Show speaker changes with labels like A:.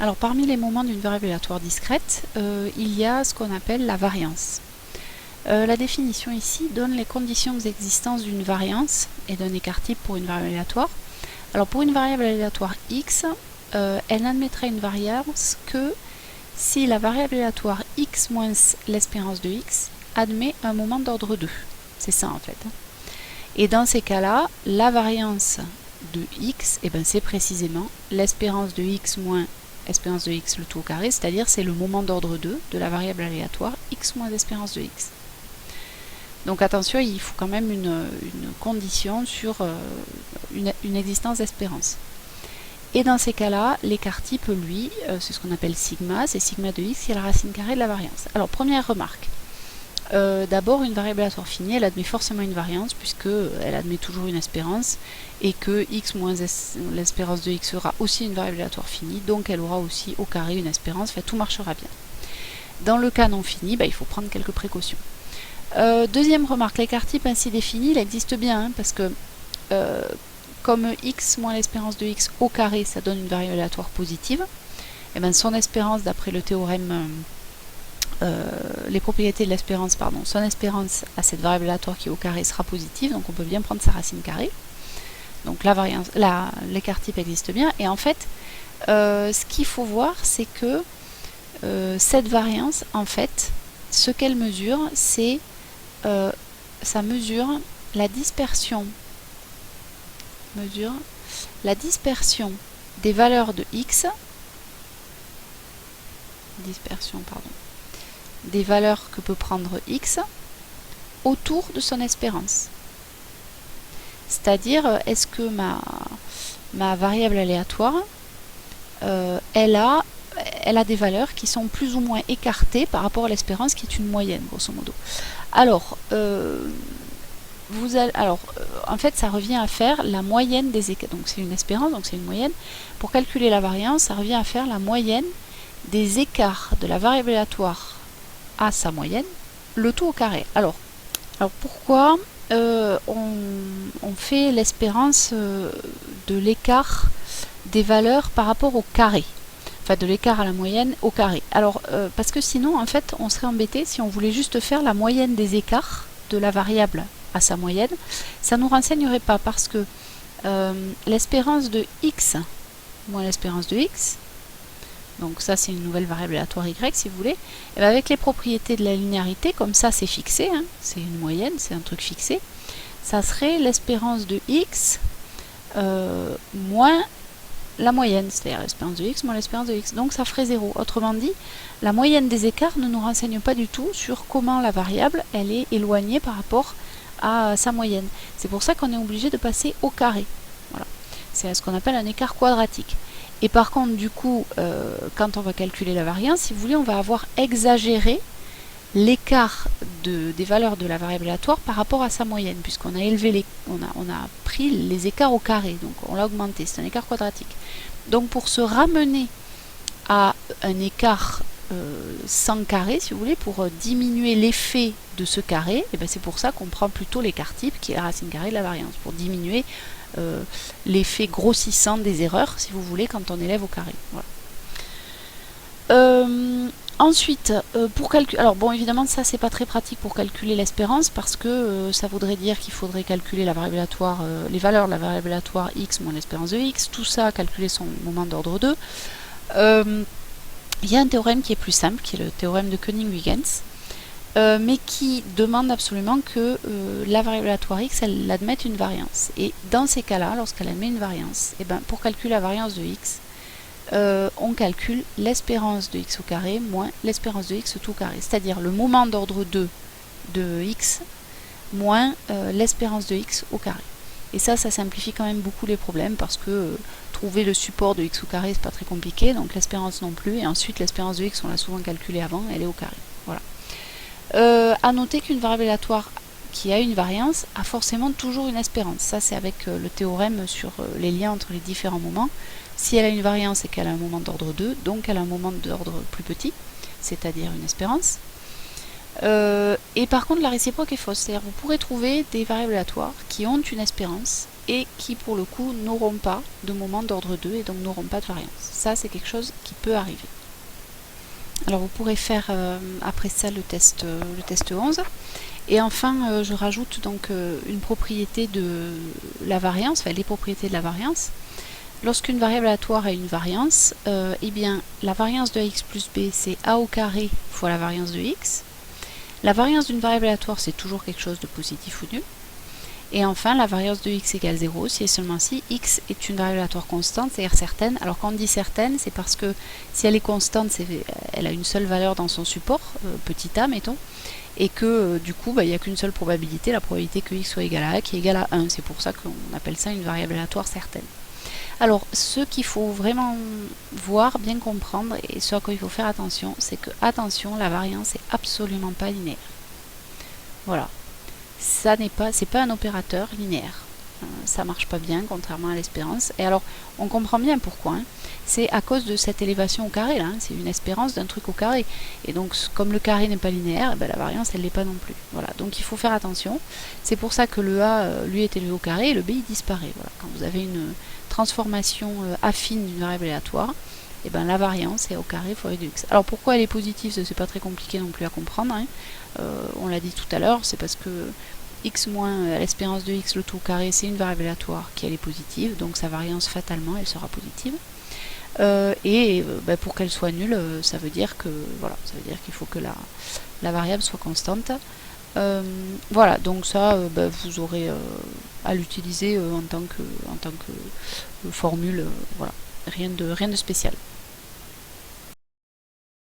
A: Alors parmi les moments d'une variable aléatoire discrète, il y a ce qu'on appelle la variance. La définition ici donne les conditions d'existence d'une variance et d'un écart type pour une variable aléatoire. Alors pour une variable aléatoire x, elle n'admettrait une variance que si la variable aléatoire x moins l'espérance de x admet un moment d'ordre 2. C'est ça en fait. Et dans ces cas-là, la variance de x, c'est précisément l'espérance de x moins espérance de x le tout au carré, c'est-à-dire c'est le moment d'ordre 2 de la variable aléatoire x moins espérance de x. Donc attention, il faut quand même une condition sur une existence d'espérance. Et dans ces cas-là, l'écart type, lui, c'est ce qu'on appelle sigma, c'est sigma de x qui est la racine carrée de la variance. Alors première remarque, d'abord une variable aléatoire finie, elle admet forcément une variance puisqu'elle admet toujours une espérance et que x moins l'espérance de x sera aussi une variable aléatoire finie, donc elle aura aussi au carré une espérance, tout marchera bien. Dans le cas non fini, il faut prendre quelques précautions. Deuxième remarque, l'écart type ainsi défini, il existe bien, parce que comme x moins l'espérance de x au carré, ça donne une variable aléatoire positive, son espérance, d'après le théorème, les propriétés de l'espérance, son espérance à cette variable aléatoire qui est au carré sera positive, donc on peut bien prendre sa racine carrée. Donc l'écart type existe bien, et en fait, ce qu'il faut voir, c'est que cette variance, en fait, ce qu'elle mesure, c'est ça mesure la dispersion des valeurs de x, des valeurs que peut prendre x autour de son espérance. C'est-à-dire, est-ce que ma variable aléatoire, elle a des valeurs qui sont plus ou moins écartées par rapport à l'espérance qui est une moyenne, grosso modo. Alors, en fait, ça revient à faire la moyenne des écarts. Donc c'est une espérance, donc c'est une moyenne. Pour calculer la variance, ça revient à faire la moyenne des écarts de la variable aléatoire à sa moyenne, le tout au carré. Alors pourquoi on fait l'espérance de l'écart des valeurs par rapport au carré, de l'écart à la moyenne au carré. Alors parce que sinon en fait on serait embêté si on voulait juste faire la moyenne des écarts de la variable à sa moyenne, ça ne nous renseignerait pas parce que l'espérance de x moins l'espérance de x, donc ça c'est une nouvelle variable aléatoire y si vous voulez, et avec les propriétés de la linéarité, comme ça c'est fixé, c'est une moyenne, c'est un truc fixé, ça serait l'espérance de x moins la moyenne, c'est-à-dire l'espérance de x moins l'espérance de x. Donc ça ferait 0. Autrement dit, la moyenne des écarts ne nous renseigne pas du tout sur comment la variable elle est éloignée par rapport à sa moyenne. C'est pour ça qu'on est obligé de passer au carré. Voilà. C'est ce qu'on appelle un écart quadratique. Et par contre, du coup, quand on va calculer la variance, si vous voulez, on va avoir exagéré l'écart des valeurs de la variable aléatoire par rapport à sa moyenne, puisqu'on a élevé on a pris les écarts au carré, donc on l'a augmenté, c'est un écart quadratique. Donc pour se ramener à un écart sans carré, si vous voulez, pour diminuer l'effet de ce carré, c'est pour ça qu'on prend plutôt l'écart type, qui est la racine carrée de la variance, pour diminuer l'effet grossissant des erreurs, si vous voulez, quand on élève au carré. Voilà. Ensuite, pour calculer, alors bon, évidemment ça c'est pas très pratique pour calculer l'espérance parce que ça voudrait dire qu'il faudrait calculer la variable aléatoire, les valeurs de la variable aléatoire x moins l'espérance de x, tout ça calculer son moment d'ordre 2. Il y a un théorème qui est plus simple, qui est le théorème de Koenig-Huygens, mais qui demande absolument que la variable aléatoire x elle admette une variance. Et dans ces cas-là, lorsqu'elle admet une variance, pour calculer la variance de x, on calcule l'espérance de x au carré moins l'espérance de x tout au carré, c'est-à-dire le moment d'ordre 2 de x moins l'espérance de x au carré. Et ça simplifie quand même beaucoup les problèmes parce que trouver le support de x au carré c'est pas très compliqué, donc l'espérance non plus, et ensuite l'espérance de x on l'a souvent calculée avant, elle est au carré. Voilà. À noter qu'une variable aléatoire qui a une variance a forcément toujours une espérance. Ça c'est avec le théorème sur les liens entre les différents moments. Si elle a une variance et qu'elle a un moment d'ordre 2, donc elle a un moment d'ordre plus petit, c'est-à-dire une espérance. Et par contre la réciproque est fausse, c'est-à-dire vous pourrez trouver des variables aléatoires qui ont une espérance et qui pour le coup n'auront pas de moment d'ordre 2 et donc n'auront pas de variance. Ça c'est quelque chose qui peut arriver. Alors vous pourrez faire après ça le test 11. Et enfin je rajoute donc une propriété de la variance, enfin les propriétés de la variance. Lorsqu'une variable aléatoire a une variance, eh bien la variance de x plus b c'est a au carré fois la variance de x. La variance d'une variable aléatoire c'est toujours quelque chose de positif ou nul. Et enfin la variance de x égale 0 si et seulement si x est une variable aléatoire constante, c'est-à-dire certaine. Alors quand on dit certaine, c'est parce que si elle est constante, elle a une seule valeur dans son support, petit a mettons, et que du coup il n'y a qu'une seule probabilité, la probabilité que x soit égal à a qui est égale à 1. C'est pour ça qu'on appelle ça une variable aléatoire certaine. Alors, ce qu'il faut vraiment voir, bien comprendre, et ce à quoi il faut faire attention, c'est que, attention, la variance n'est absolument pas linéaire. Voilà. C'est pas un opérateur linéaire. Ça marche pas bien, contrairement à l'espérance. Et alors, on comprend bien pourquoi. Hein. C'est à cause de cette élévation au carré, là. Hein. C'est une espérance d'un truc au carré. Et donc, comme le carré n'est pas linéaire, ben, la variance, elle l'est pas non plus. Voilà. Donc, il faut faire attention. C'est pour ça que le A, lui, est élevé au carré, et le B, il disparaît. Voilà. Quand vous avez une transformation affine d'une variable aléatoire, et ben la variance est au carré fois de x. Alors pourquoi elle est positive, c'est pas très compliqué non plus à comprendre. Hein. On l'a dit tout à l'heure, c'est parce que x moins l'espérance de x le tout au carré, c'est une variable aléatoire qui elle est positive, donc sa variance fatalement elle sera positive. Pour qu'elle soit nulle, ça veut dire que voilà, ça veut dire qu'il faut que la variable soit constante. Voilà, donc ça, vous aurez à l'utiliser en tant que formule, voilà, rien de spécial.